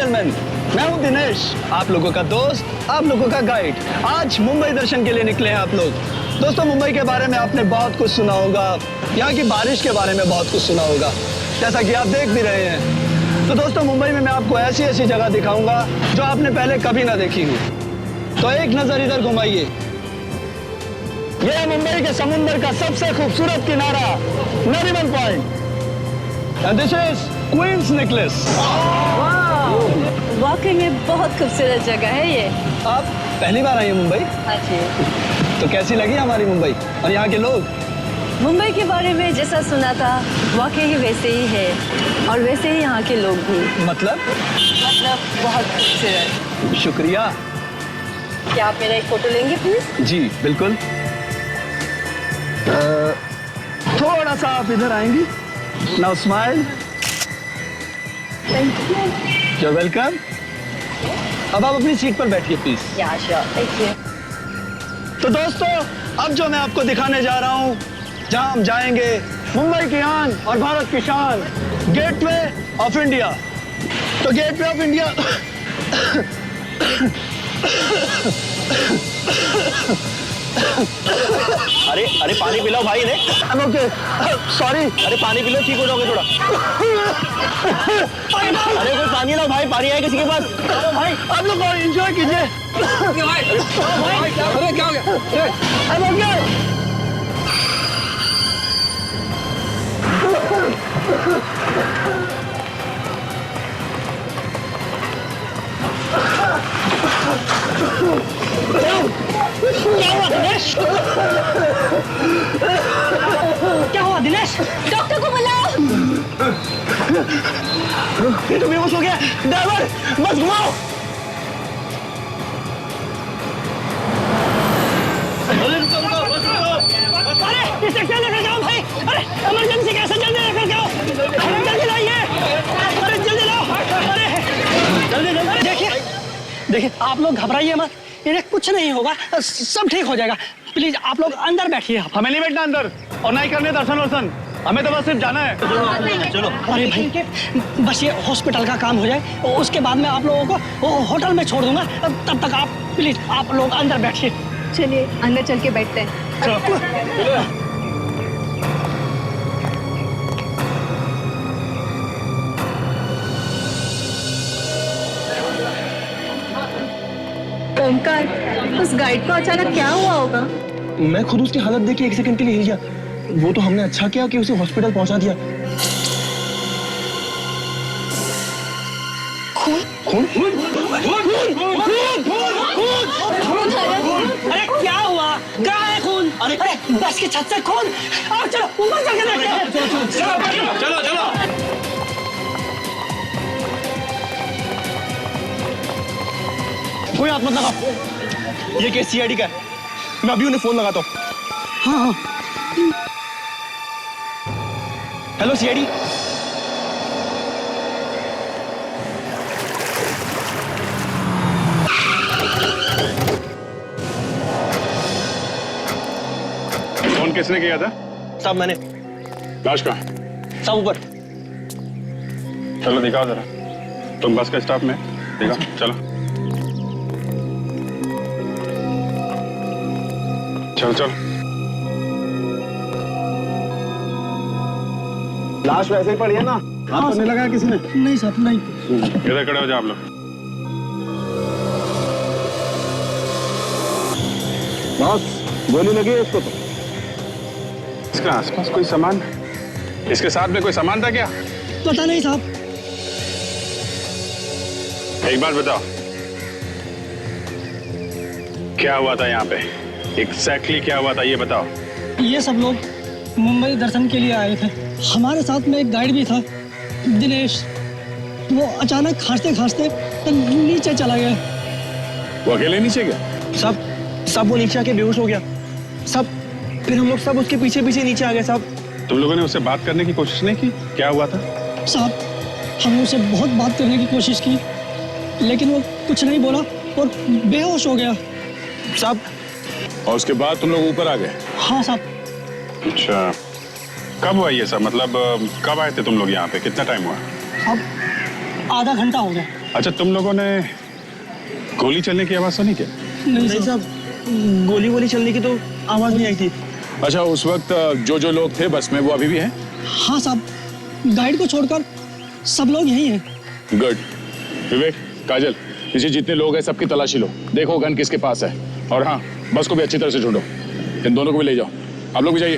Gentleman, मैं हूं दिनेश, आप लोगों का दोस्त, आप लोगों का गाइड। आज मुंबई दर्शन के लिए निकले हैं आप लोग। दोस्तों, मुंबई के बारे में आपने बहुत कुछ सुना होगा, यहाँ की बारिश के बारे में बहुत कुछ सुना होगा, जैसा कि आप देख भी रहे हैं। तो दोस्तों, मुंबई में मैं आपको ऐसी ऐसी जगह दिखाऊंगा जो आपने पहले कभी ना देखी हो। तो एक नजर इधर घुमाइए। यह है मुंबई के समुंदर का सबसे खूबसूरत किनारा, Nariman point. And this is Queen's Necklace. वाकई में बहुत खूबसूरत जगह है ये। आप पहली बार आई हैं मुंबई? हाँ जी। तो कैसी लगी हमारी मुंबई और यहाँ के लोग? मुंबई के बारे में जैसा सुना था वाकई ही वैसे ही है, और वैसे ही यहाँ के लोग भी। मतलब बहुत खूबसूरत। शुक्रिया। क्या आप मेरा एक फोटो लेंगे प्लीज? जी बिल्कुल। थोड़ा सा आप इधर आएंगी। Now smile. Thank you. You're welcome. अब आप अपनी सीट पर बैठिए प्लीज। या श्योर, थैंक यू। तो दोस्तों, अब जो मैं आपको दिखाने जा रहा हूँ, जहाँ हम जाएंगे मुंबई की आन और भारत की शान, गेटवे ऑफ इंडिया। तो गेटवे ऑफ इंडिया अरे अरे पानी पिलाओ भाई ने। Okay, sorry. अरे पानी पिलो, ठीक हो जाओगे थोड़ा। अरे कोई पानी लाओ भाई, पानी है किसी के पास? भाई आप लोग एंजॉय कीजिए। अरे क्या हो गया? क्या हुआ दिनेश? डॉक्टर को बुलाओ। ये तो बेहोश हो गया। ड्राइवर, बस घुमाओ। अरे इसे क्या लेकर जाओ भाई? अरे इमरजेंसी कैसे, जल्दी लेकर जाओ। जल्दी लाइए। अरे जल्दी लाओ। अरे जल्दी जल्दी। देखिए आप लोग घबराइए मत, इन्हें कुछ नहीं होगा, सब ठीक हो जाएगा। प्लीज आप लोग अंदर बैठिए। हमें नहीं बैठना अंदर, और नहीं करने दर्शन वर्शन, हमें तो बस सिर्फ जाना है। चलो। अरे भाई, बस ये हॉस्पिटल का काम हो जाए, उसके बाद मैं आप लोगों को होटल में छोड़ दूंगा। तब तक आप प्लीज आप लोग अंदर बैठिए। चलिए अंदर चल के बैठते हैं। ओमकार, उस गाइड को अचानक क्या हुआ होगा? मैं खुद उसकी हालत देख के एक सेकंड के लिए हिल गया। वो तो हमने अच्छा किया कि उसे हॉस्पिटल पहुंचा दिया। खून? अरे क्या हुआ? कहाँ है खून? अरे बस की छत से खून। आओ चलो ऊपर चल के देखते हैं। चलो। कोई हाथ मत लगाओ। ये केस सीआईडी का है। मैं अभी उन्हें फोन लगाता हूँ। हाँ। Hello CID. फोन किसने किया था? साहब मैंने। लाश कहाँ है? साहब ऊपर। चलो दिखाओ जरा। तुम बस का स्टाफ में दिखाओ, चलो। चल। लाश वैसे ही पड़ी है ना? हाथ तो नहीं लगाया किसी ने? नहीं साहब, नहीं। इधर खड़े हो जाओ आप लोग। बॉस, गोली लगी है इसको तो। इसके आसपास कोई सामान, इसके साथ में कोई सामान था क्या? पता नहीं साहब। एक बार बताओ, क्या हुआ था यहाँ पे? एग्जैक्टली क्या हुआ था ये बताओ। ये सब लोग मुंबई दर्शन के लिए आए थे। हमारे साथ में एक गाइड भी था, दिनेश। वो अचानक खांसते नीचे चला गया। वो अकेले नीचे गया? सब वो नीचे आके बेहोश हो गया। फिर हम लोग सब उसके पीछे नीचे आ गए साहब। तुम लोगों ने उससे बात करने की कोशिश नहीं की? क्या हुआ था? साहब, हमने उससे बहुत बात करने की कोशिश की, लेकिन वो कुछ नहीं बोला और बेहोश हो गया साहब। और उसके बाद तुम लोग ऊपर आ गए? हाँ साहब। अच्छा, कब हुआ ये सब? मतलब कब आए थे तुम लोग यहाँ पे? कितना टाइम हुआ? अब आधा घंटा हो गया। अच्छा, तुम लोगों ने गोली चलने की आवाज सुनी क्या? नहीं साहब, गोली वोली चलने की तो आवाज नहीं आई थी। अच्छा, उस वक्त जो लोग थे बस में वो अभी भी हैं? हाँ साहब, गाइड को छोड़कर सब लोग यहीं हैं। गुड। विवेक, काजल, नीचे जितने लोग हैं सबकी तलाशी लो, देखो गन किसके पास है, और हाँ, बस को भी अच्छी तरह से ढूंढो। इन दोनों को भी ले जाओ। आप लोग भी जाइए।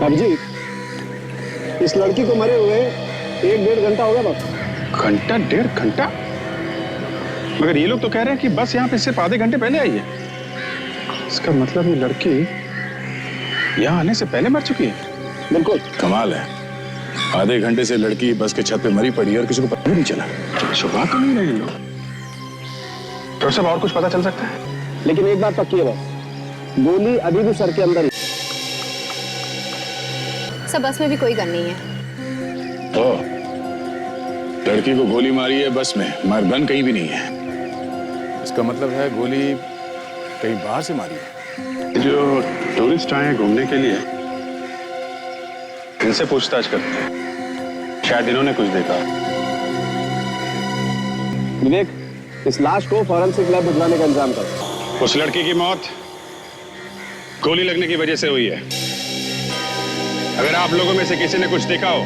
अभिजीत, इस लड़की को मरे हुए 1-1.5 घंटा हो गया बस। घंटा, 1.5 घंटा? मगर ये लोग तो कह रहे हैं कि बस यहाँ पे सिर्फ आधे घंटे पहले आई है। इसका मतलब ये लड़की यहाँ आने से पहले मर चुकी है। बिल्कुल। कमाल है, आधे घंटे से लड़की बस के छत पे मरी पड़ी है और किसी को पता भी नहीं चला। शुभा तो नहीं रहे लोग। तो सब और कुछ पता चल सकता है? लेकिन एक बात पक्की है बस, गोली अभी भी सर के अंदर ही। सब बस में भी कोई गन नहीं है। ओ, लड़की को गोली मारी है बस में, मगर गन कहीं भी नहीं है। इसका मतलब है गोली कहीं बाहर से मारी है। जो टूरिस्ट आए घूमने के लिए, इनसे पूछताछ करते हैं, शायद इन्होंने कुछ देखा। विवेक, इस लाश को फॉरेंसिक लैब भिजवाने का इंतजाम करो। उस लड़की की मौत गोली लगने की वजह से हुई है। अगर आप लोगों में से किसी ने कुछ देखा हो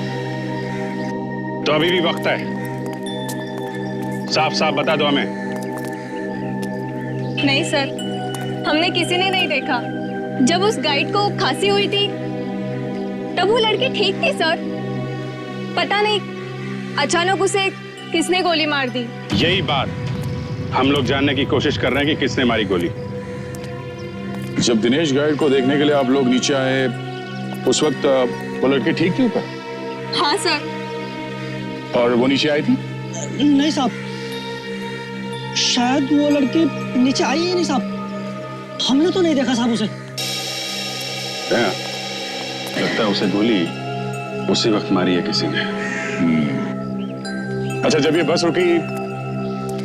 तो अभी भी वक्त है, साफ साफ बता दो हमें। नहीं सर, हमने किसी ने नहीं देखा। जब उस गाइड को खांसी हुई थी तब वो लड़की ठीक थी सर। पता नहीं अचानक उसे किसने गोली मार दी। यही बात हम लोग जानने की कोशिश कर रहे हैं कि किसने मारी गोली। जब दिनेश गाइड को देखने के लिए आप लोग नीचे आए, उस वक्त वो लड़की ठीक थी ऊपर? हाँ सर। और वो नीचे आई थी? नहीं साहब, शायद वो लड़की नीचे आई ही नहीं साहब। हमने तो नहीं देखा साहब उसे। हाँ, लगता है उसे गोली उसी वक्त मारी है किसी ने। अच्छा, जब ये बस रुकी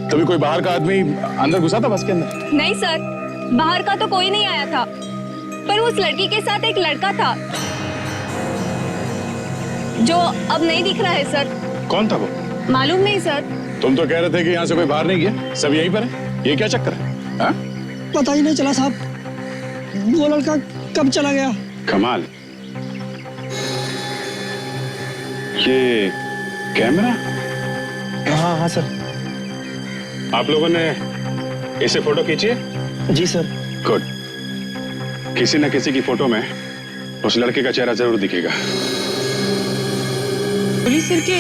तभी कोई बाहर का आदमी अंदर घुसा था बस के अंदर? नहीं सर, बाहर का तो कोई नहीं आया था, पर उस लड़की के साथ एक लड़का था जो अब नहीं दिख रहा है सर। कौन था वो? मालूम नहीं सर। तुम तो कह रहे थे कि यहाँ से कोई बाहर नहीं गया, सब यहीं पर है। ये क्या चक्कर है? हाँ? पता ही नहीं चला साहब, वो लड़का कब चला गया। कमाल। ये कैमरा? हाँ हाँ सर। आप लोगों ने इसे फोटो खींची है? जी सर। गुड। किसी न किसी की फोटो में उस लड़के का चेहरा जरूर दिखेगा। गोली सिर के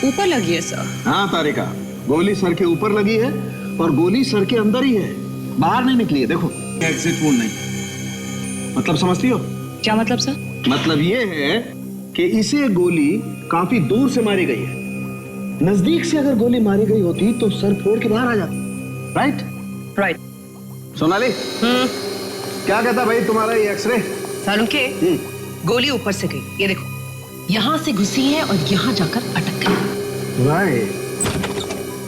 ऊपर लगी है सर। हाँ तारिका, गोली सर के ऊपर लगी है और गोली सर के अंदर ही है, बाहर नहीं निकली है। देखो, एग्जिट वोन नहीं। मतलब समझती हो? क्या मतलब सर? मतलब ये है कि इसे गोली काफी दूर से मारी गई है। नजदीक से अगर गोली मारी गई होती तो सर फोड़ के बाहर आ जाता। राइट? राइट। सोनाली, क्या कहता भाई तुम्हारा ये एक्सरे? सालू के गोली ऊपर से गई, ये देखो, यहाँ से घुसी है और यहाँ जाकर अटक गई। राइट।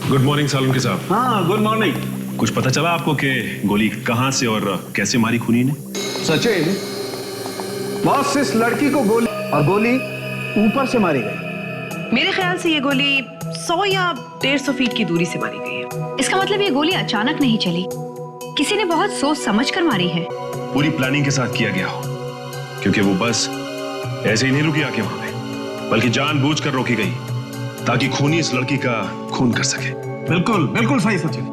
गुड मॉर्निंग सालुंके साहब। हाँ, गुड मॉर्निंग। कुछ पता चला आपको कि गोली कहाँ से और कैसे मारी खूनी ने? सचिन, बॉस, इस लड़की को गोली और गोली ऊपर से मारी गई। मेरे ख्याल से ये गोली 100 या 150 फीट की दूरी से मारी गई है। इसका मतलब ये गोली अचानक नहीं चली, किसी ने बहुत सोच समझ कर मारी है। पूरी प्लानिंग के साथ किया गया हो, क्योंकि वो बस ऐसे ही नहीं रुकी आके वहां पे, बल्कि जानबूझकर रोकी गई ताकि खूनी इस लड़की का खून कर सके। बिल्कुल बिल्कुल सही सचिन।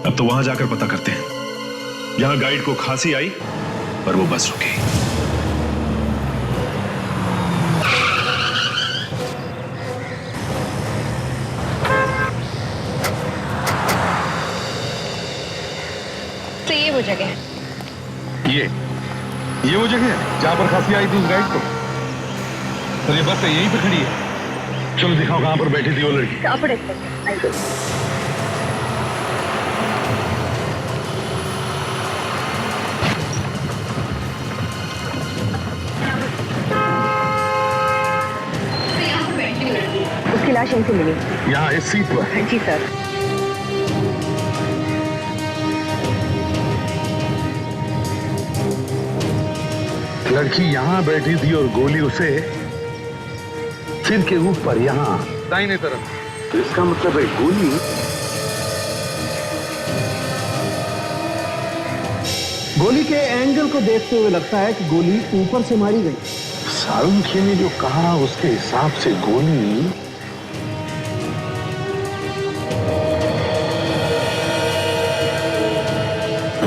अब तो वहां जाकर पता करते हैं। यहां गाइड को खांसी आई पर वो बस रुकी। तो ये वो जगह है। ये वो जगह है जहां पर खांसी आई थी उस गाइड को। तो ये बस यहीं पे खड़ी है। चलो दिखाओ कहां पर बैठी थी वो लड़की। उसकी लाश यहीं से मिली। यहाँ इस सीट पर? जी सर। लड़की यहाँ बैठी थी और गोली उसे सिर के ऊपर यहाँ दाहिने तरफ। तो इसका मतलब है गोली गोली के एंगल को देखते हुए लगता है कि गोली ऊपर से मारी गई। सालुंखे ने जो कहा उसके हिसाब से गोली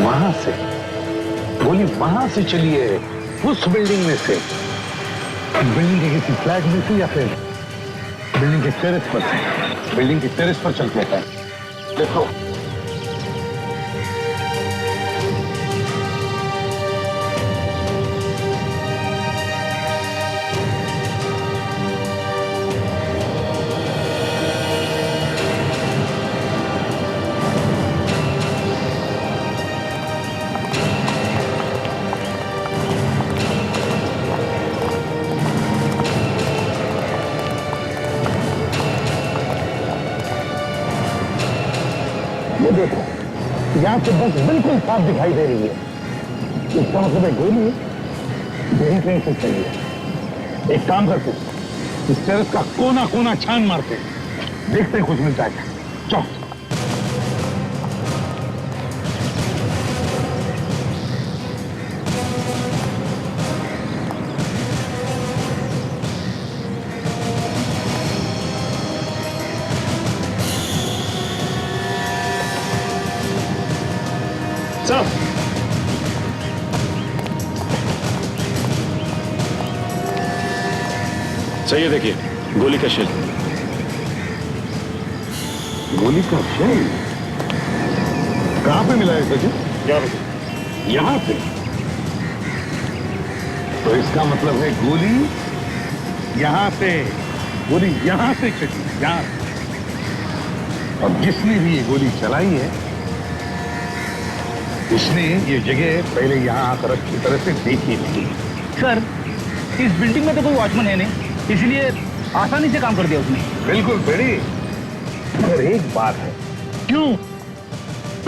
वहां से, गोली वहां से चली है, उस बिल्डिंग में से, बिल्डिंग के किसी फ्लैट में से या फिर बिल्डिंग के टेरेस पर से। बिल्डिंग के टेरेस पर चल के है। देखो ये देखो, यहाँ से बस बिल्कुल साफ दिखाई दे रही है। इसका मतलब है गोली यही कहीं से चली है। एक काम करते, इस टेरेस का कोना कोना छान मारते, देखते कुछ मिलता है। चलो। चाहिए देखिए, गोली का शेल। गोली का शेल कहां पे मिला है सचिन? यहां पे। तो इसका मतलब है गोली यहां से, गोली यहां से चली, यहां से। और जिसने भी ये गोली चलाई है, उसने ये जगह पहले यहां आकर अच्छी तरह से देखी नहीं। सर, इस बिल्डिंग में तो कोई वॉचमैन है नहीं, इसलिए आसानी से काम कर दिया उसने। बिल्कुल बेड़ी, मगर एक बात है, क्यों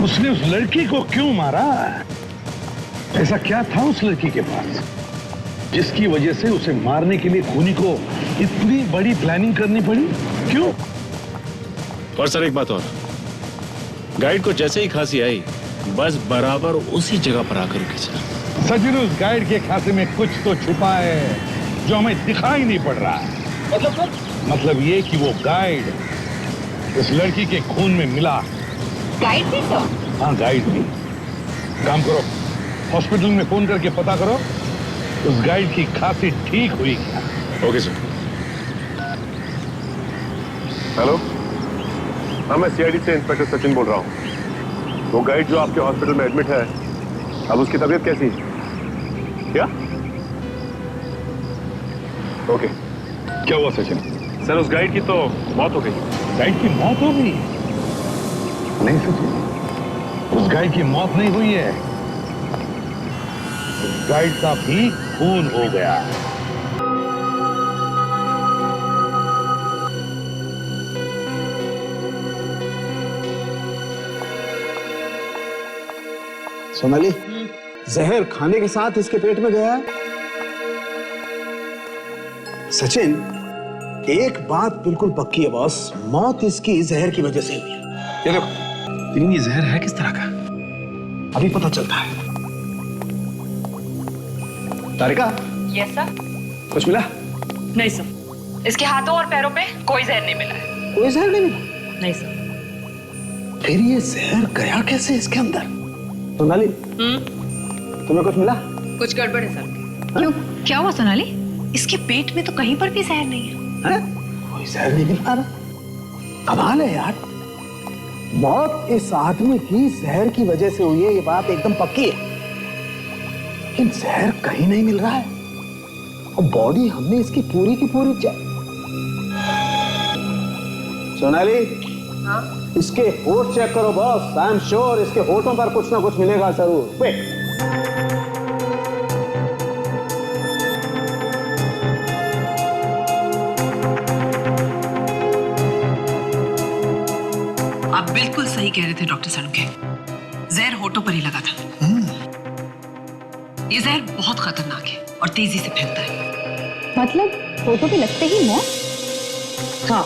उसने उस लड़की को क्यों मारा? ऐसा क्या था उस लड़की के पास जिसकी वजह से उसे मारने के लिए खूनी को इतनी बड़ी प्लानिंग करनी पड़ी? क्यों? और सर एक बात और, गाइड को जैसे ही खांसी आई बस बराबर उसी जगह पर आकर रुकी सर। सचिन, उस गाइड के खाते में कुछ तो छुपा है जो हमें दिखाई नहीं पड़ रहा है। मतलब सर? मतलब ये कि वो गाइड इस लड़की के खून में मिला। गाइड भी तो? हाँ, गाइड भी। काम करो, हॉस्पिटल में फोन करके पता करो उस गाइड की खांसी ठीक हुई क्या। Okay sir. हेलो, हाँ मैं सीआईडी से इंस्पेक्टर सचिन बोल रहा हूँ। वो गाइड जो आपके हॉस्पिटल में एडमिट है, अब उसकी तबीयत कैसी है? क्या? ओके। क्या हुआ सचिन? सर, उस गाइड की तो मौत हो गई। गाइड की मौत हो गई? नहीं सचिन, उस गाइड की मौत नहीं हुई है, उस गाइड का भी खून हो गया। सोनाली, जहर खाने के साथ इसके पेट में गया है। सचिन, एक बात बिल्कुल पक्की है बॉस, मौत इसकी जहर की वजह से हुई है। ये देखो, लेकिन ये जहर है किस तरह का? अभी पता चलता है। तारिका, यस सर। कुछ मिला? नहीं सर, इसके हाथों और पैरों पे कोई जहर नहीं मिला है। कोई जहर नहीं मिला? नहीं सर। फिर ये जहर गया कैसे इसके अंदर? सोनाली, तुम्हें कुछ मिला? कुछ गड़बड़ है सर। क्यों, क्या हुआ सोनाली? इसके पेट में तो कहीं पर भी जहर नहीं है। कोई जहर नहीं मिल रहा। कमाल है यार, मौत इस आदमी की जहर की वजह से हुई है, ये बात एकदम पक्की है, लेकिन जहर कहीं नहीं मिल रहा है। और बॉडी हमने इसकी पूरी की पूरी चेक। सोनाली, इसके होठ चेक करो बॉस, आई एम श्योर इसके होठों पर कुछ ना कुछ मिलेगा जरूर। क्विक। आप बिल्कुल सही कह रहे थे डॉक्टर सालुंखे, जहर होठों पर ही लगा था। ये जहर बहुत खतरनाक है और तेजी से फैलता है। मतलब होठों पे लगते ही मौत? हाँ,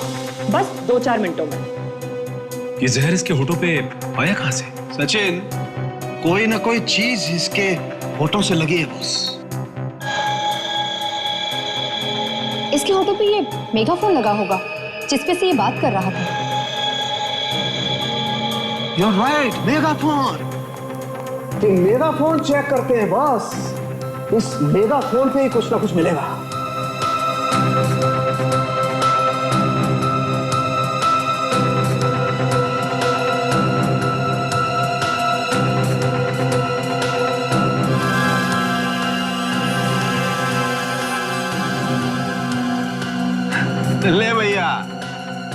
बस 2-4 मिनटों में। ये जहर इसके होठों पे आया कहां से? सचिन, कोई ना कोई चीज इसके होठों से लगी है बॉस। इसके होठों पे ये मेगाफोन लगा होगा जिसपे से ये बात कर रहा था। You're right, megaphone. तो मेगाफोन चेक करते हैं बॉस। इस मेगाफोन पे ही कुछ ना कुछ मिलेगा। ले भैया,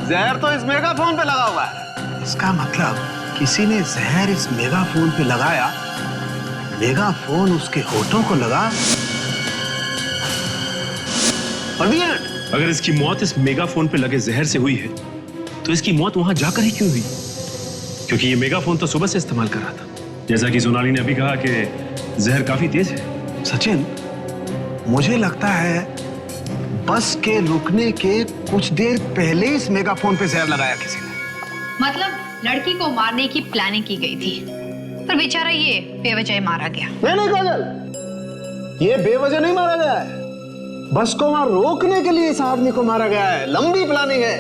जहर तो इस मेगाफोन पे लगा हुआ है। इसका मतलब किसी ने जहर इस मेगाफोन पे लगाया, मेगाफोन उसके होठों को लगा और the end। अगर इसकी मौत इस मेगाफोन पे लगे जहर से हुई है तो इसकी मौत वहां जाकर ही क्यों हुई? क्योंकि ये मेगाफोन तो सुबह से इस्तेमाल कर रहा था। जैसा कि सोनाली ने अभी कहा कि जहर काफी तेज है। सचिन, मुझे लगता है बस के रुकने के कुछ देर पहले इस मेगाफोन पे जहर लगाया किसी ने। मतलब लड़की को मारने की प्लानिंग की गई थी, पर बेचारा ये बेवजह मारा गया। नहीं काजल, ये बेवजह नहीं मारा गया है। बस को वहां रोकने के लिए इस आदमी को मारा गया है। लंबी प्लानिंग है।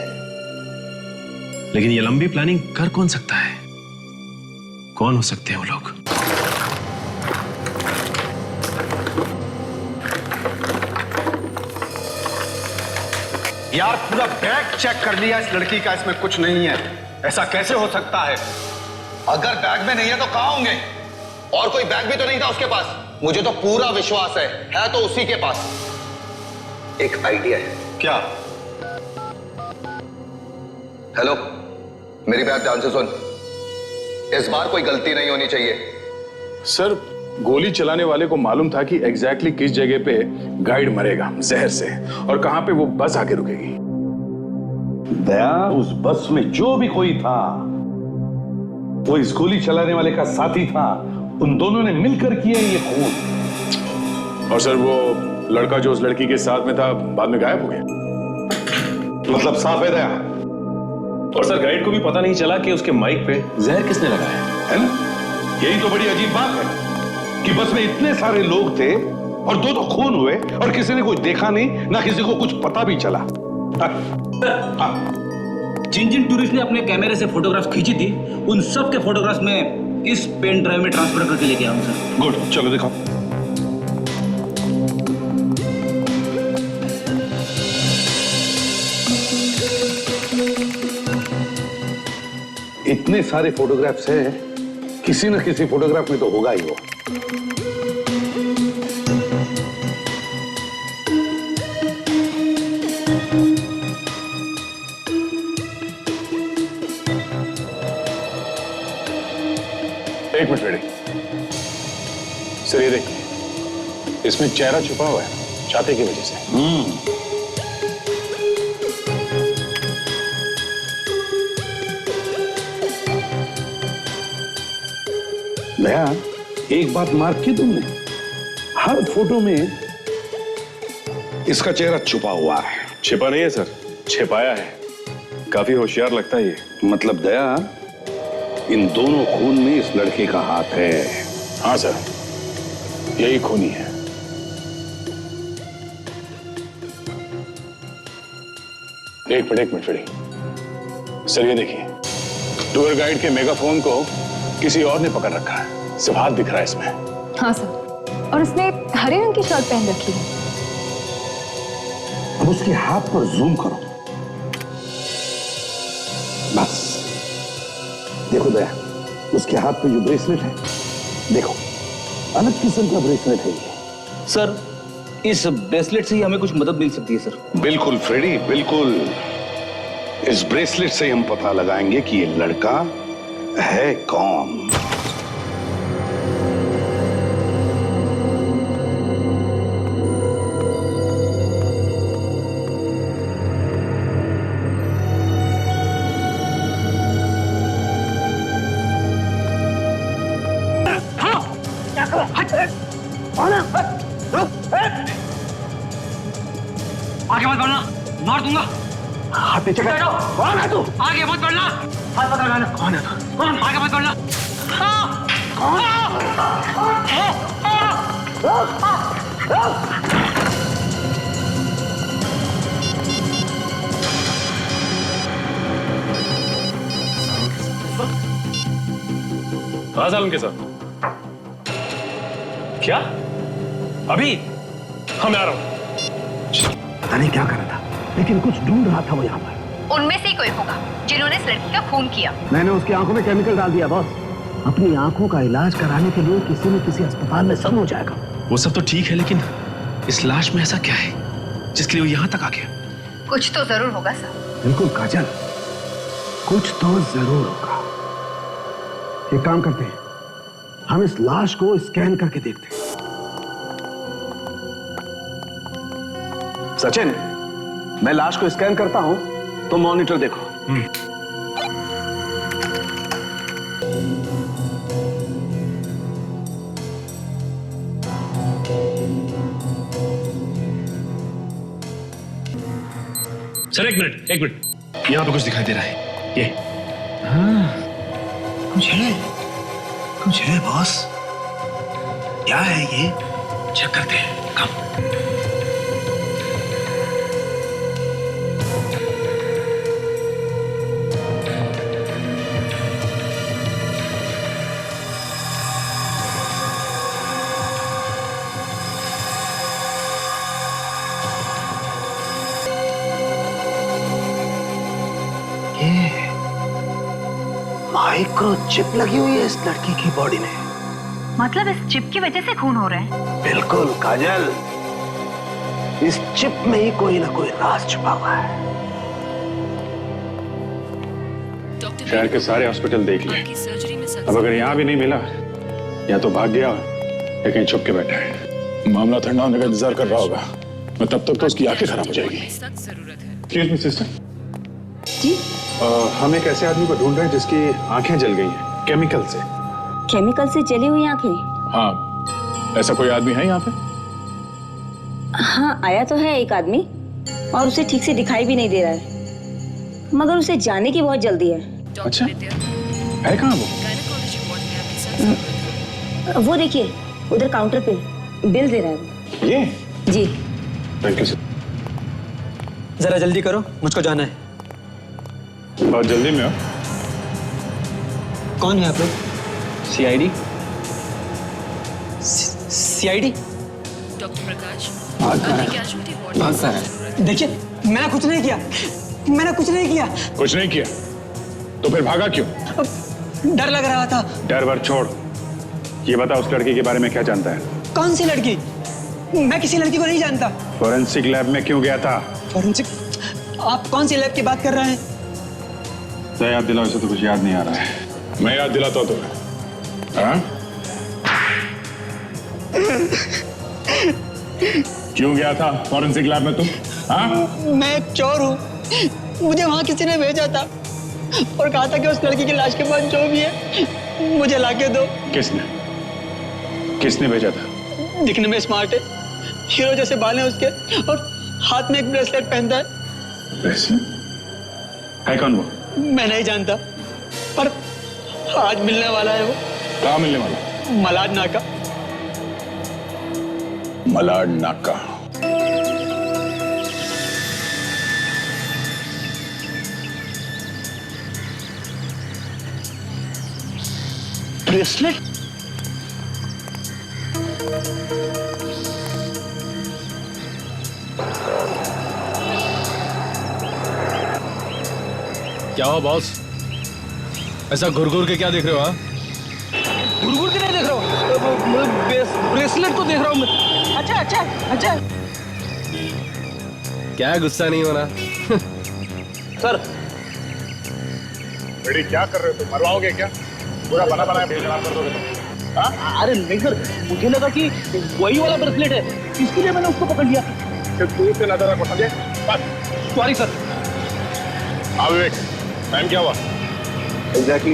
लेकिन ये लंबी प्लानिंग कर कौन सकता है? कौन हो सकते हैं वो लोग? यार पूरा बैग चेक कर लिया इस लड़की का, इसमें कुछ नहीं है। ऐसा कैसे हो सकता है? अगर बैग में नहीं है तो कहां होंगे? और कोई बैग भी तो नहीं था उसके पास। मुझे तो पूरा विश्वास है तो उसी के पास। एक आइडिया है। क्या? हेलो, मेरी बात ध्यान से सुन। इस बार कोई गलती नहीं होनी चाहिए। सर, गोली चलाने वाले को मालूम था कि एग्जैक्टली किस जगह पे गाइड मरेगा जहर से और कहां पे वो बस आके रुकेगी। दया, उस बस में जो भी कोई था वो इस गोली चलाने वाले का साथी था। उन दोनों ने मिलकर किया ये खून। और सर, वो लड़का जो उस लड़की के साथ में था बाद में गायब हो गया। मतलब साफ है दया। और सर, गाइड को भी पता नहीं चला कि उसके माइक पे जहर किसने लगाया है ना? यही तो बड़ी अजीब बात है कि बस में इतने सारे लोग थे और दो तो खून हुए और किसी ने कुछ देखा नहीं, ना किसी को कुछ पता भी चला। जिन जिन टूरिस्ट ने अपने कैमरे से फोटोग्राफ खींची थी, उन सब के फोटोग्राफ्स में इस पेन ड्राइव में ट्रांसफर करके लेके आऊं सर। गुड, चलो दिखाओ। इतने सारे फोटोग्राफ्स हैं, किसी न किसी फोटोग्राफ में तो होगा ही वो। एक मिनट रेडी। सर, ये देखिए, इसमें चेहरा छुपा हुआ है छाते की वजह से। दया, एक बात मार्क की तुमने, हर फोटो में इसका चेहरा छुपा हुआ है। छिपा नहीं है सर, छिपाया है। काफी होशियार लगता है ये। मतलब दया, इन दोनों खून में इस लड़के का हाथ है। हाँ सर, यही खूनी है। एक मिनट रेडी। सर, ये देखिए, टूर गाइड के मेगाफोन को किसी और ने पकड़ रखा है। सिर्फ हाथ दिख रहा है इसमें। हाँ सर, और उसने हरे रंग की शर्ट पहन रखी है। अब उसके हाथ पर जूम करो। बस देखो दया, उसके हाथ पे जो ब्रेसलेट है, देखो अलग किस्म का ब्रेसलेट है ये। सर, इस ब्रेसलेट से ही हमें कुछ मदद मिल सकती है सर। बिल्कुल फ्रेडी, बिल्कुल। इस ब्रेसलेट से हम पता लगाएंगे कि ये लड़का है कौन। आगे मत बढ़ना, मार दूंगा। हाथ पीछे कर। कौन है तू? आगे मत बढ़ना। हाथ पकड़ लेना। कौन है तू? कौन? आगे मत बढ़ना। कहाँ साल उनके साथ? क्या? अभी? हाँ मैं आ रहा हूँ। पता नहीं क्या कर रहा था, लेकिन कुछ ढूंढ रहा था वो यहाँ पर। उनमें से ही कोई होगा जिन्होंने इस लड़की का खून किया। मैंने उसकी आंखों में केमिकल डाल दिया बॉस। अपनी आंखों का इलाज कराने के लिए किसी न किसी अस्पताल में सब हो जाएगा। वो सब तो ठीक है, लेकिन इस लाश में ऐसा क्या है जिसके लिए वो यहाँ तक आ गया? कुछ तो जरूर होगा सर। बिल्कुल काजल, कुछ तो जरूर होगा। एक काम करते हैं, हम इस लाश को स्कैन करके देखते हैं। सचिन, मैं लाश को स्कैन करता हूं, तो मॉनिटर देखो। सर एक मिनट, यहाँ पे कुछ दिखाई दे रहा है। ये कुछ है बॉस। क्या है ये? चेक करते हैं। कम। माइक्रोचिप लगी हुई है इस लड़की की बॉडी में। मतलब इस चिप की वजह से खून हो रहा है? बिल्कुल काजल, इस चिप में ही कोई ना कोई राज छुपा हुआ है। शहर के सारे हॉस्पिटल देख लिए, अब अगर यहाँ भी नहीं मिला, या तो भाग गया या कहीं छुप के बैठा है। मामला ठंडा होने का इंतजार कर रहा होगा, मैं तब तक तो उसकी आंखें खराब हो जाएगी। एक्सक्यूज मी सिस्टर जी, हम एक ऐसे आदमी को ढूंढ रहे हैं जिसकी आंखें जल गई हैं केमिकल से। केमिकल से जली हुई आंखें? हाँ, ऐसा कोई आदमी है यहाँ पे? हाँ, आया तो है एक आदमी, और उसे ठीक से दिखाई भी नहीं दे रहा है, मगर उसे जाने की बहुत जल्दी है। अच्छा, है कहाँ वो देखिए, उधर काउंटर पे बिल दे रहा है। ये? जी। Thank you sir. जरा जल्दी करो, मुझको जाना है। बहुत जल्दी में हो? कौन है आप लोग? सीआईडी। सीआईडी? डॉक्टर प्रकाश, भागता है। देखिए, मैंने कुछ नहीं किया, कुछ नहीं किया तो फिर भागा क्यों? डर लग रहा था। डर वर छोड़, ये बता उस लड़की के बारे में क्या जानता है? कौन सी लड़की? मैं किसी लड़की को नहीं जानता। फोरेंसिक लैब में क्यों गया था? फोरेंसिक? आप कौन सी लैब की बात कर रहे हैं? याद दिलाओ, इसे तो कुछ याद नहीं आ रहा है। मैं याद दिलाता हूँ तुम्हें। हाँ? क्यों गया था फॉरेंसिक लैब में तुम? हाँ? मैं एक चोर हूँ, मुझे वहाँ किसी ने भेजा था और कहा था कि उस लड़की की लाश के पास जो भी है मुझे लाके दो। किसने भेजा था? दिखने में स्मार्ट है, हीरो जैसे बाल हैं उसके, और हाथ में एक ब्रेसलेट पहनता है। ब्रेसलेट? है कौन वो? मैं नहीं जानता, पर आज मिलने वाला है वो। कहाँ मिलने वाला? मलाड नाका। मलाड नाका। ब्रेसलेट? क्या हुआ बॉस? ऐसा घुर के क्या देख रहे हो? घुर के नहीं देख रहा हूँ, ब्रेसलेट को देख रहा हूँ मैं। अच्छा। क्या गुस्सा नहीं होना? सर, बेटी क्या कर रहे हो तुम? मरवाओगे क्या? पूरा बना बनाया खराब कर दोगे तुम? हाँ? अरे नहीं सर, मुझे लगा कि वही वाला ब्रेसलेट है, इसलिए मैंने उसको पकड़ लिया। सिर्फ दूर से नजर रखो, समझे? बस। Sorry sir. हाँ विवेक, टाइम क्या हुआ? एग्जैक्टली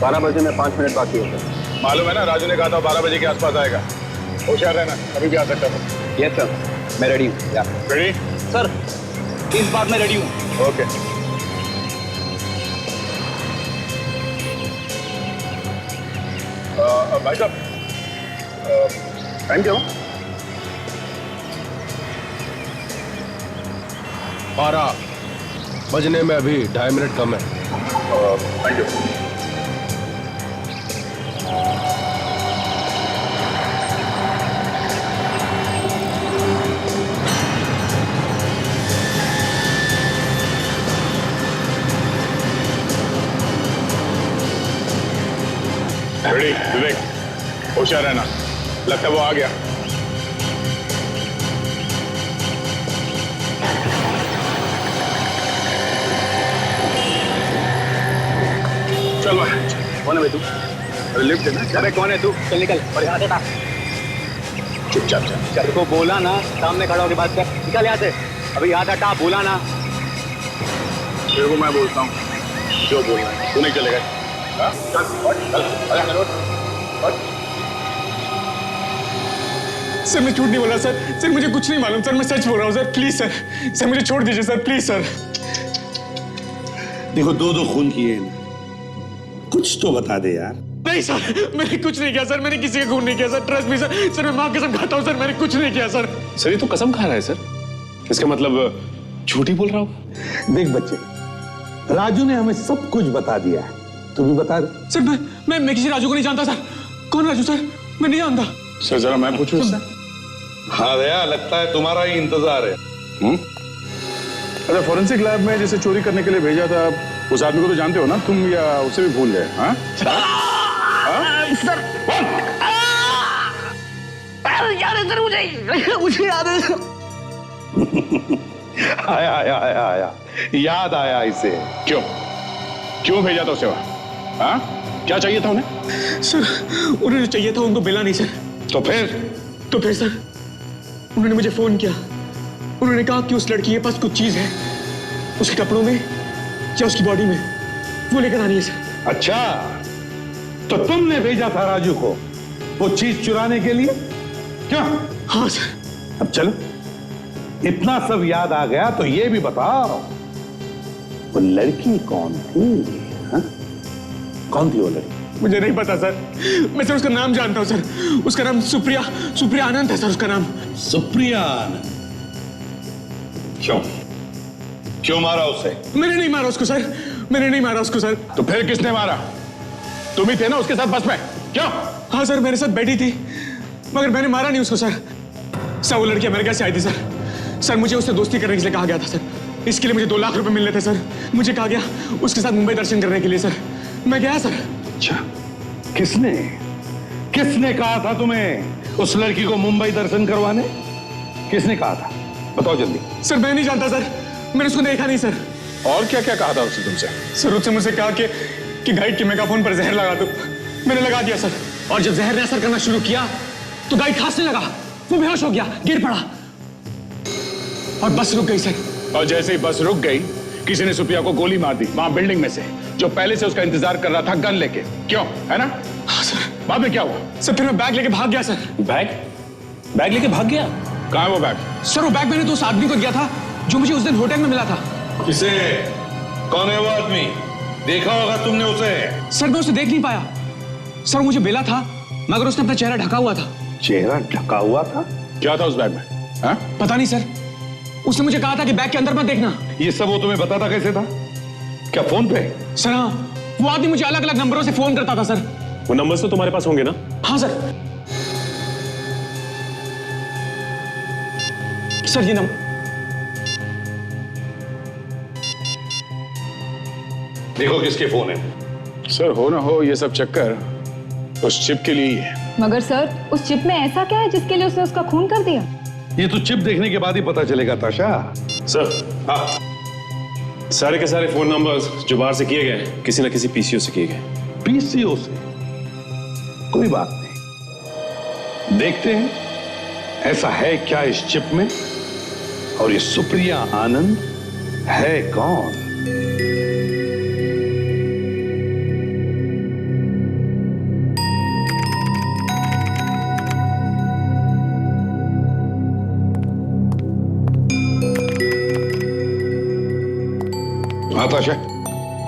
12 बजे में 5 मिनट बाकी होता है। मालूम है ना, राजू ने कहा था 12 बजे के आसपास आएगा। होशियार रहना, कभी भी आ सकता है। यस सर, मैं रेडी हूँ। रेडी? सर, इस बार मैं रेडी हूँ। ओके। भाई साहब, टाइम क्या हो? 12 बजने में अभी 2.5 मिनट कम है। Thank you. रेडी विवेक, होशियार रहना, लगता है वो आ गया। चल भाई, कौन है भाई तू? अरे लिफ्ट देना। अरे कौन है तू? चल निकल और यहाँ से हटा। चुपचाप चल। तेरे को बोला ना सामने खड़ा होकर बात कर, निकल यहाँ से। अभी यहाँ से हटा, बोला ना। तेरे को मैं बोलता हूँ जो बोलना है, तू नहीं चलेगा। चल सर मैं झूठ नहीं बोला सर। सर मुझे कुछ नहीं मालूम सर, मैं सच बोल रहा हूँ सर। प्लीज सर, सर मुझे छोड़ दीजिए सर, प्लीज सर। देखो 2 खून किए हैं, कुछ तो बता दे यार। नहीं सर, मैंने कुछ नहीं किया सर, मैंने किसी का खून नहीं किया sir. Trust me sir, sir मैं माँ की कसम खाता हूँ सर, मैंने कुछ नहीं किया सर। सर ये तो कसम खा रहा है सर, इसका मतलब झूठ ही बोल रहा होगा। देख बच्चे, राजू ने हमें सब कुछ बता दिया है, तू भी बता दे। सर मैं किसी राजू को नहीं जानता सर। कौन राजू सर? मैं नहीं जानता सर। जरा मैं पूछूं? हाँ दया, लगता है तुम्हारा ही इंतजार है। अच्छा, फॉरेंसिक लैब में जैसे चोरी करने के लिए भेजा था, उस आदमी को तो जानते हो ना तुम, या उसे भी भूल गए? हाँ सर, याद है सर, मुझे याद है। आया याद आया इसे। क्यों भेजा था उसे वहां? हाँ, क्या चाहिए था उन्हें? सर उन्हें चाहिए था, उनको मिला नहीं सर। तो फिर सर उन्होंने मुझे फोन किया। उन्होंने कहा कि उस लड़की के पास कुछ चीज है, उसके कपड़ों में या उसकी बॉडी में, वो लेकर आनी है सर। अच्छा, तो तुमने भेजा था राजू को वो चीज चुराने के लिए? क्यों? हाँ सर। अब चलो, इतना सब याद आ गया तो ये भी बताओ, वो लड़की कौन थी? हा? कौन थी वो लड़की? मुझे नहीं पता सर, मैं सर उसका नाम जानता हूँ सर। उसका नाम सुप्रिया आनंद है सर, उसका नाम। सुप्रिया आनंद? क्यों मारा उसे? मैंने नहीं मारा उसको सर, मैंने नहीं मारा उसको सर। तो फिर किसने मारा? तुम ही थे ना उसके साथ बस में? क्यों? हाँ सर, मेरे साथ बैठी थी, मगर मैंने मारा नहीं उसको सर। वो लड़की अमेरिका से आई थी सर। मुझे उससे दोस्ती करने के लिए कहा गया था सर। इसके लिए मुझे 2 लाख रुपए मिलने थे सर। मुझे कहा गया उसके साथ मुंबई दर्शन करने के लिए सर। मैं गया सर। अच्छा, किसने कहा था तुम्हें उस लड़की को मुंबई दर्शन करवाने? किसने कहा था? बताओ जल्दी। सर मैं नहीं जानता सर, मैंने उसको देखा नहीं सर। और क्या क्या कहा था उसने तुमसे? सर उसने मुझसे कहा कि गाइड के मेगाफोन पर जहर लगा दो। मैंने लगा दिया सर, और जब जहर ने असर करना शुरू किया तो गाइड खांसने लगा, वो बेहोश हो गया, गिर पड़ा और बस रुक गई सर। और जैसे ही बस रुक गई, किसी ने सुप्रिया को गोली मार दी वहां बिल्डिंग में से, जो पहले से उसका इंतजार कर रहा था गन लेके। क्यों, है ना? हाँ सर। बाद में क्या हुआ? सर फिर मैं बैग लेके भाग गया सर। बैग लेके भाग गया? कहाँ है वो बैग? सर वो बैग मैंने तो उस आदमी को दिया था जो मुझे उस दिन होटल में मिला था। किसे? कौन है वो आदमी? देखा होगा तुमने उसे? सर मैं उसे देख नहीं पाया सर, मुझे बेला था मगर उसने अपना चेहरा ढका हुआ था। चेहरा ढका हुआ था? क्या था उस बैग में? हा? पता नहीं सर, उसने मुझे कहा था कि बैग के अंदर मत देखना। ये सब वो तुम्हें बताता कैसे था? क्या फोन पे? सर हाँ, वो आदमी मुझे अलग अलग नंबरों से फोन करता था सर। वो नंबर्स तो तुम्हारे पास होंगे ना? हाँ सर। सर ये नंबर देखो किसके फोन है। सर हो ना हो ये सब चक्कर उस चिप के लिए ही है। मगर सर उस चिप में ऐसा क्या है जिसके लिए उसने उसका खून कर दिया? ये तो चिप देखने के बाद ही पता चलेगा ताशा। सर सारे के सारे फोन नंबर्स जो बाहर से किए गए किसी ना किसी पीसीओ से किए गए। पीसीओ से? कोई बात नहीं, देखते हैं ऐसा है क्या इस चिप में, और ये सुप्रिया आनंद है कौन? हाँ ताशा,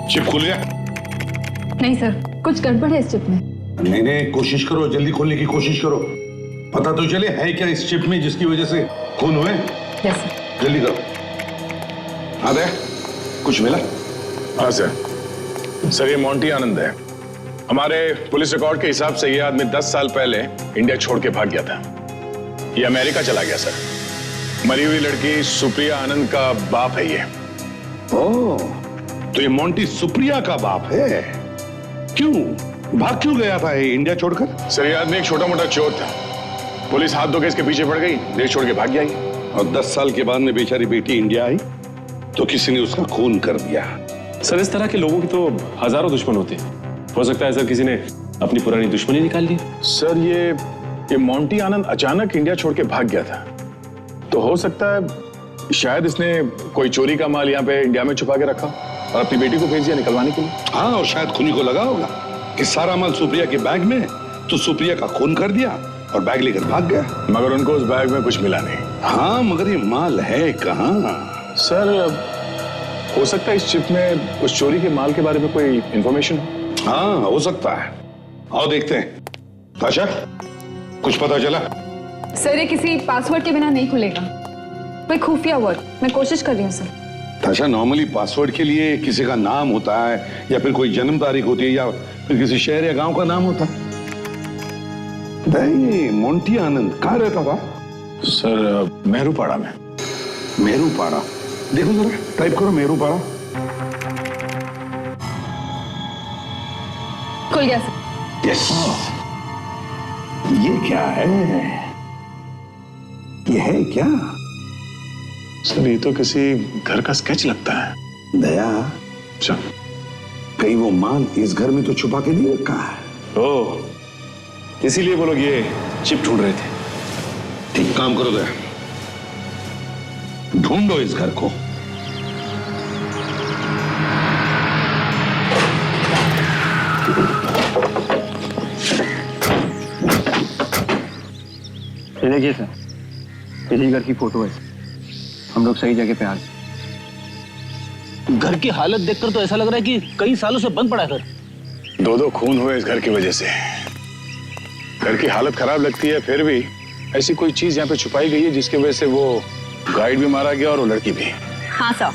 चिप खुल गया? नहीं सर, कुछ गड़बड़ है इस चिप में। नहीं, कोशिश करो, जल्दी खोलने की कोशिश करो। पता तो चले है क्या इस चिप में जिसकी वजह से खून हुए। Yes sir. जल्दी करो। हाँ दे, कुछ मिला? हाँ सर। सर, ये मोंटी आनंद है। हमारे पुलिस रिकॉर्ड के हिसाब से ये आदमी 10 साल पहले इंडिया छोड़ के भाग गया था। ये अमेरिका चला गया सर। मरी हुई लड़की सुप्रिया आनंद का बाप है ये। ओह, तो ये मोंटी सुप्रिया का बाप है। क्यों भाग क्यों गया था ये इंडिया छोड़कर? सर, ये आदमी एक छोटा मोटा चोर था। पुलिस हाथ धो के इसके पीछे पड़ गई, देश छोड़ के भाग गया ये। और 10 साल के बाद में बेचारी बेटी इंडिया आई तो किसी ने उसका खून कर दिया। सर, इस तरह के लोगों की तो हजारों दुश्मन होते हैं। हो सकता है सर किसी ने अपनी पुरानी दुश्मनी निकाल ली। सर, ये मोंटी आनंद अचानक इंडिया छोड़ के भाग गया था, तो हो सकता है शायद इसने कोई चोरी का माल यहाँ पे इंडिया में छुपा के रखा और अपनी बेटी को भेज दिया निकलवाने के लिए। हाँ, और शायद खूनी को लगा होगा कि सारा माल सुप्रिया के बैग में, तो सुप्रिया का खून कर दिया और बैग लेकर भाग गया। मगर उनको उस बैग में कुछ मिला नहीं। हाँ, मगर ये माल है कहाँ? सर, हो सकता है इस चिप में उस चोरी के माल के बारे में कोई इंफॉर्मेशन हो। हाँ, हो सकता है। आओ देखते हैं। ताशा, कुछ पता चला? सर, ये किसी पासवर्ड के बिना नहीं खुलेगा। कोई खुफिया वर्ड, मैं कोशिश कर रही हूँ सर। ताशा, नॉर्मली पासवर्ड के लिए किसी का नाम होता है या फिर कोई जन्म तारीख होती है या फिर किसी शहर या गांव का नाम होता है। नहीं, मोंटी आनंद कहाँ रहता था? सर, मेहरूपाड़ा में। मेहरूपाड़ा? देखो जरा, टाइप करो मेहरूपाड़ा। खुल गया सर। यस। ये क्या है? ये है क्या? सर, ये तो किसी घर का स्केच लगता है। दया, अच्छा, कहीं वो माल इस घर में तो छुपा के नहीं रखा है? ओह, इसीलिए वो लोग ये चिप ढूंढ रहे थे। ठीक काम करो दया, ढूंढो इस घर को। ये देखिए सर, इसी घर की फोटो है। हम लोग सही जगह पे आ गए। घर की हालत देखकर तो ऐसा लग रहा है कि कई सालों से बंद पड़ा है घर। 2 खून हुए इस घर की वजह से। घर की हालत खराब लगती है, फिर भी ऐसी कोई चीज यहाँ पे छुपाई गई है जिसकी वजह से वो गाइड भी मारा गया और वो लड़की भी। हाँ सर,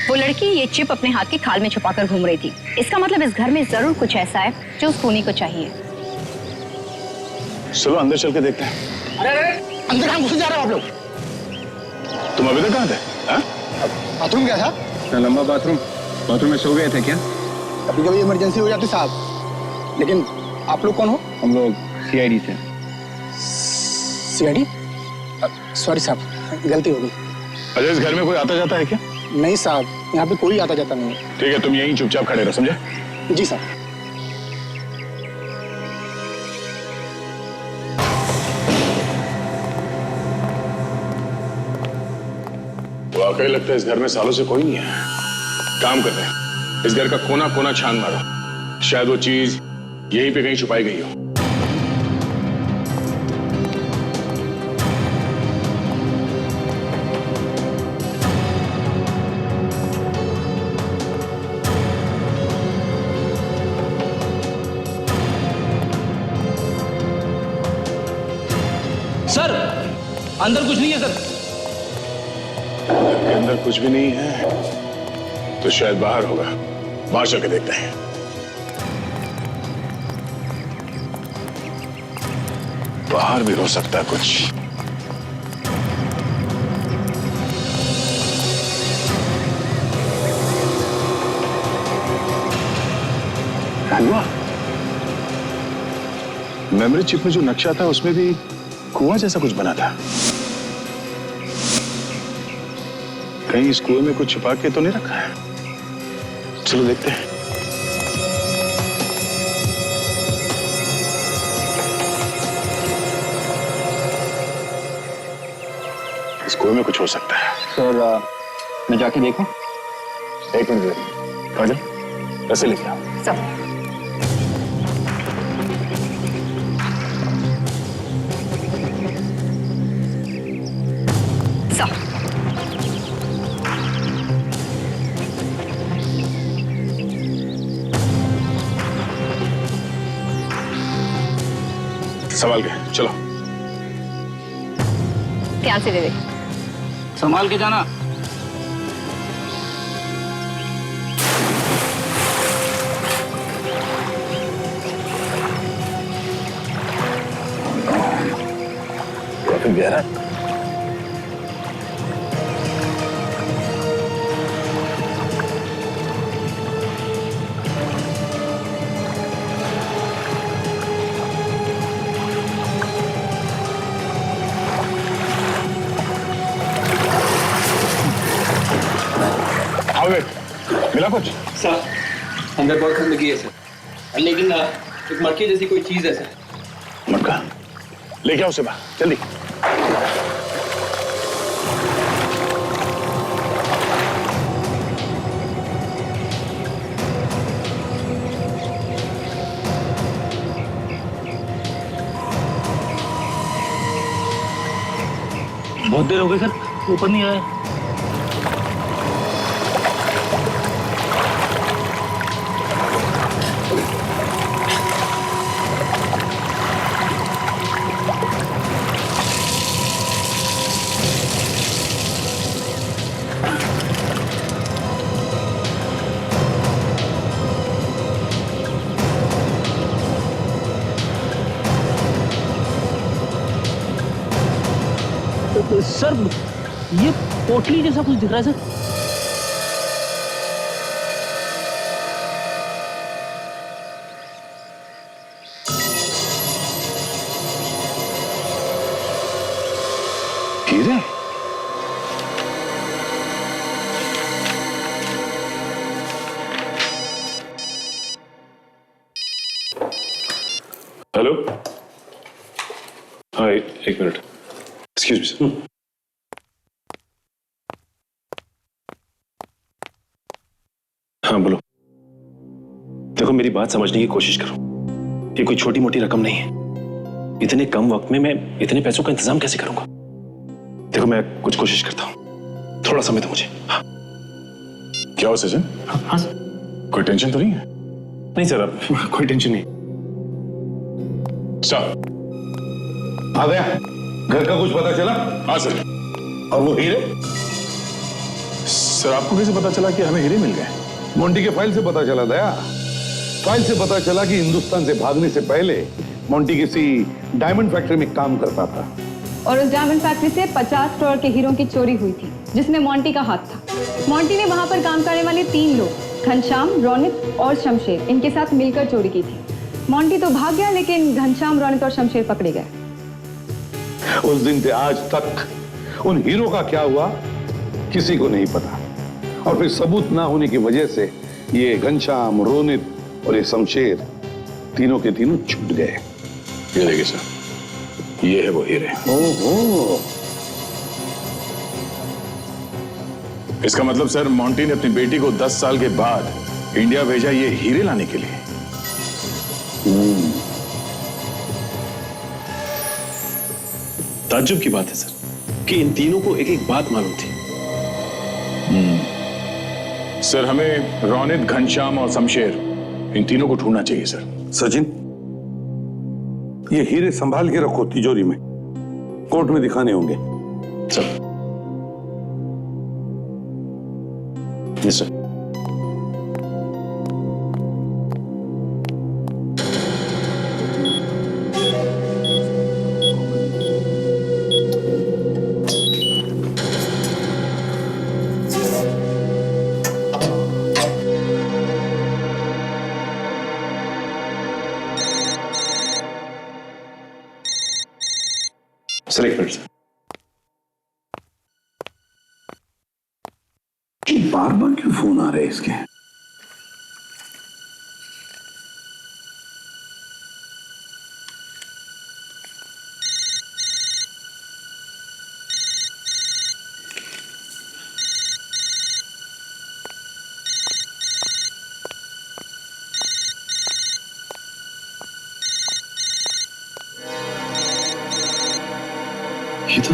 वो लड़की ये चिप अपने हाथ की खाल में छुपाकर घूम रही थी। इसका मतलब इस घर में जरूर कुछ ऐसा है जो उस खूनी को चाहिए। चलो अंदर चल के देखते हैं। अरे अंदर कहाँ घुस जा रहे हो आप लोग? तुम अभी तक कहाँ थे? बाथरूम क्या था? लंबा बाथरूम में सो गए थे क्या? कभी कभी इमरजेंसी हो जाती साहब। लेकिन आप लोग कौन हो? हम लोग CID से। CID? सॉरी साहब, गलती हो गई। अच्छा, इस घर में कोई आता जाता है क्या? नहीं साहब, यहाँ पे कोई आता जाता नहीं है। ठीक है, तुम यहीं चुपचाप खड़े रहो, समझे? जी साहब। वाकई लगता है इस घर में सालों से कोई नहीं है। काम करते हैं, इस घर का कोना कोना छान मारो, शायद वो चीज यहीं पे कहीं छुपाई गई हो। सर, अंदर कुछ नहीं है सर। के अंदर कुछ भी नहीं है तो शायद बाहर होगा। बाहर चल के देखते हैं। बाहर भी हो सकता है कुछ। कुआं। मेमोरी चिप में जो नक्शा था उसमें भी कुआं जैसा कुछ बना था। कहीं इस कुएं में कुछ छुपा के तो नहीं रखा है? चलो देखते हैं। इस कुएं में कुछ हो सकता है। सर, मैं जाके देखूं? 1 मिनट काजल, ऐसे लेके आओ। सब संभाल के चलो। ध्यान से दे दे। संभाल के जाना। काफी गहरा। मिला कुछ? सर अंदर बहुत गंदगी है सर, लेकिन एक मटके जैसी कोई चीज है सर। मटका लेके आओ उसे बाहर जल्दी। बहुत देर हो गई सर, ऊपर नहीं आया। सर ये पोटली जैसा कुछ दिख रहा है सर। हीरे? हेलो, हाँ एक मिनट, एक्सक्यूज मी सर। हाँ बोलो। देखो मेरी बात समझने की कोशिश करो, ये कोई छोटी मोटी रकम नहीं है। इतने कम वक्त में मैं इतने पैसों का इंतजाम कैसे करूंगा? देखो मैं कुछ कोशिश करता हूं, थोड़ा समय दो मुझे। हाँ। क्या हो सचिन? हाँ सर। कोई टेंशन तो नहीं है? नहीं सर, अब कोई टेंशन नहीं। स्टॉप। आ गया? घर का कुछ पता चला? हाँ सर। और वो हीरे? सर आपको कैसे पता चला कि हमें हीरे मिल गए? मोंटी के फाइल से पता चला दया। फाइल से पता चला कि हिंदुस्तान से भागने से पहले मोंटी किसी डायमंड फैक्ट्री में काम करता था और उस डायमंड फैक्ट्री से 50 करोड़ के हीरों की चोरी हुई थी, जिसमें मोंटी का हाथ था। मोंटी ने वहां पर काम करने वाले 3 लोग, घनश्याम, रोनित और शमशेर, इनके साथ मिलकर चोरी की थी। मोंटी तो भाग गया, लेकिन घनश्याम, रोनित और शमशेर पकड़े गए। उस दिन से आज तक उन हीरो का क्या हुआ किसी को नहीं पता, और फिर सबूत ना होने की वजह से ये घनश्याम, रोनित और ये शमशेर तीनों के तीनों छूट गए। ये देखिए सर, ये है वो हीरे। ओहो, इसका मतलब सर मोंटी ने अपनी बेटी को 10 साल के बाद इंडिया भेजा ये हीरे लाने के लिए। ताज्जुब की बात है सर कि इन तीनों को एक एक बात मालूम थी। सर हमें रोनित, घनश्याम और शमशेर, इन तीनों को ढूंढना चाहिए सर। सचिन, ये हीरे संभाल के रखो तिजोरी में, कोर्ट में दिखाने होंगे। सर। Yes sir. सर एक मिनट सर। बार बार क्यों फोन आ रहे हैं इसके? ये तो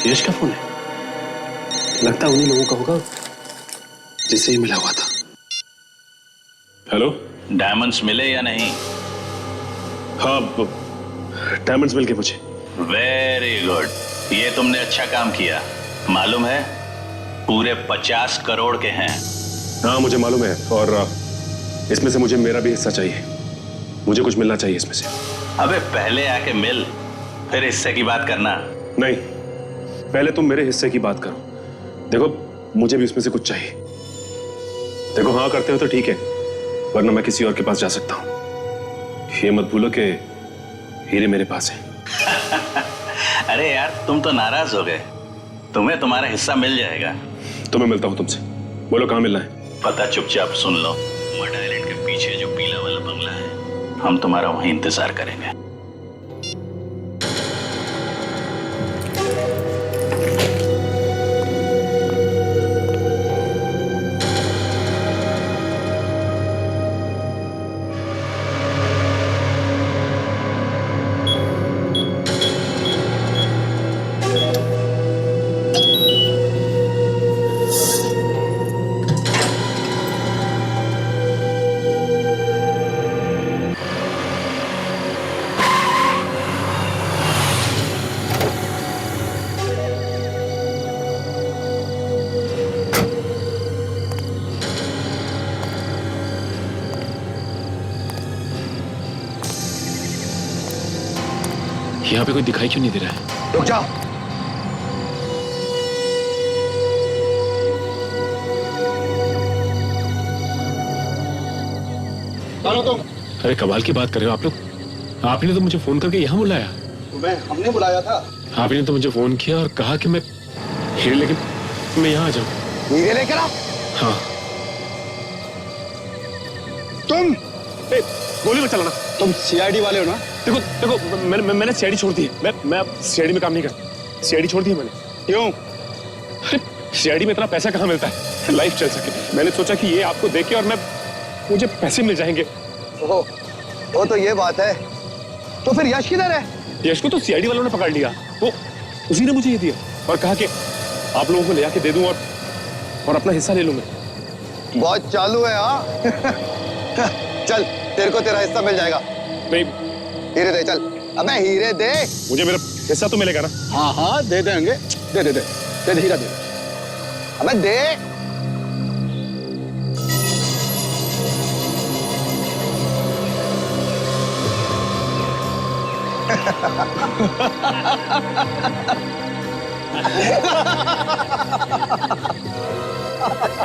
यश का फोन है। लगता है उन्हीं लोगों का होगा जिससे ही मिला हुआ था। हेलो, डायमंड्स मिले या नहीं? हाँ डायमंड्स मिल गए मुझे। वेरी गुड, ये तुमने अच्छा काम किया। मालूम है पूरे 50 करोड़ के हैं। हाँ मुझे मालूम है, और इसमें से मुझे मेरा भी हिस्सा चाहिए। मुझे कुछ मिलना चाहिए इसमें से। अबे पहले आके मिल, फिर हिस्से की बात करना। नहीं, पहले तुम मेरे हिस्से की बात करो। देखो मुझे भी उसमें से कुछ चाहिए। देखो हाँ करते हो तो ठीक है, वरना मैं किसी और के पास जा सकता हूँ। ये मत भूलो कि हीरे मेरे पास है। अरे यार तुम तो नाराज हो गए, तुम्हें तुम्हारा हिस्सा मिल जाएगा। तो मैं मिलता हूँ तुमसे, बोलो कहाँ मिलना है? पता चुपचाप सुन लो, मड आइलैंड के पीछे जो पीला वाला बंगला है, हम तुम्हारा वहीं इंतजार करेंगे। यहाँ पे कोई दिखाई क्यों नहीं दे रहा है? रुक जाओ। चलो तुम। अरे कमाल की बात कर रहे हो आप लोग। आपने तो मुझे फोन करके यहाँ बुलाया। तुम्हें हमने बुलाया था। आपने तो मुझे फोन किया और कहा कि मैं हीरे लेके मैं यहाँ आ जाऊँ। हीरे लेकर आओ। हाँ। तुम गोली मत चलाना। तुम सीआईडी वाले हो ना? देखो देखो मैंने सीआईडी छोड़ दी है। मैं अब सीआईडी में काम नहीं करता। सीआईडी छोड़ दी है मैंने। क्यों? अरे सीआईडी में इतना पैसा कहाँ मिलता है लाइफ चल सके। मैंने सोचा कि ये आपको देके और मुझे पैसे मिल जाएंगे। ओहो, वो तो ये बात है। तो फिर यश किधर है? यश को तो सीआईडी वालों ने पकड़ लिया। वो उसी ने मुझे ये दिया और कहा कि आप लोगों को ले आके दे दूं और अपना हिस्सा ले लूं मैं। बहुत चालू है हाँ। चल तेरे को तेरा हिस्सा मिल जाएगा। नहीं हीरे दे, चल। अबे हीरे दे। मुझे मेरा हिस्सा तो मिलेगा ना? हाँ हाँ दे देंगे। दे दे दे दे दे हीरा दे। अबे दे।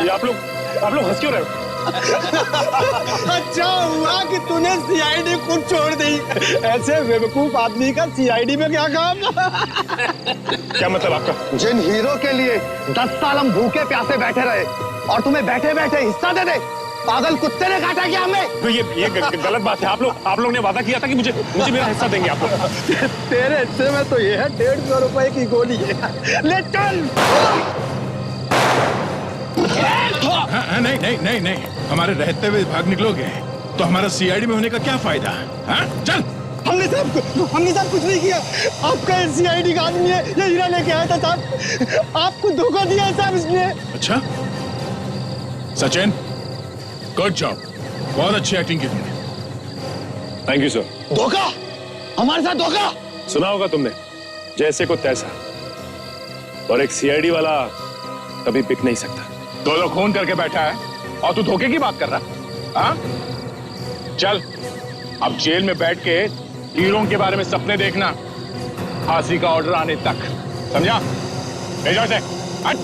ये आप लोग हंस क्यों रहे हो? अच्छा हुआ कि तूने सीआईडी खुद छोड़ दी। ऐसे बेवकूफ आदमी का सीआईडी में क्या काम? क्या मतलब आपका? जिन हीरो के लिए 10 साल हम भूखे प्यासे बैठे रहे और तुम्हें बैठे बैठे हिस्सा दे दे, पागल कुत्ते ने काटा क्या हमें? तो ये गलत बात है। आप लोग ने वादा किया था कि मुझे मेरा हिस्सा देंगे आप लोग। तेरे हिस्से में तो ये है 150 रुपए की गोली है। ले चल। हाँ, नहीं, हमारे रहते हुए भाग निकलोगे तो हमारा सीआईडी में होने का क्या फायदा? हाँ? चल। हमने साहब कुछ नहीं किया। आपका सीआईडी का आदमी है, ये हीरा लेके आया था साहब। आपको धोखा दिया है साहब इसने। अच्छा सचिन, गुड जॉब, बहुत अच्छी एक्टिंग की तुमने। Thank you sir. धोखा? हमारे साथ धोखा? सुना होगा तुमने, जैसे को तैसा, और एक सीआईडी वाला कभी बिक नहीं सकता। 2 लोग खून करके बैठा है और तू धोखे की बात कर रहा है? हाँ? चल अब जेल में बैठ के हीरों के बारे में सपने देखना, फांसी का ऑर्डर आने तक, समझा? भेजो इसे। हट।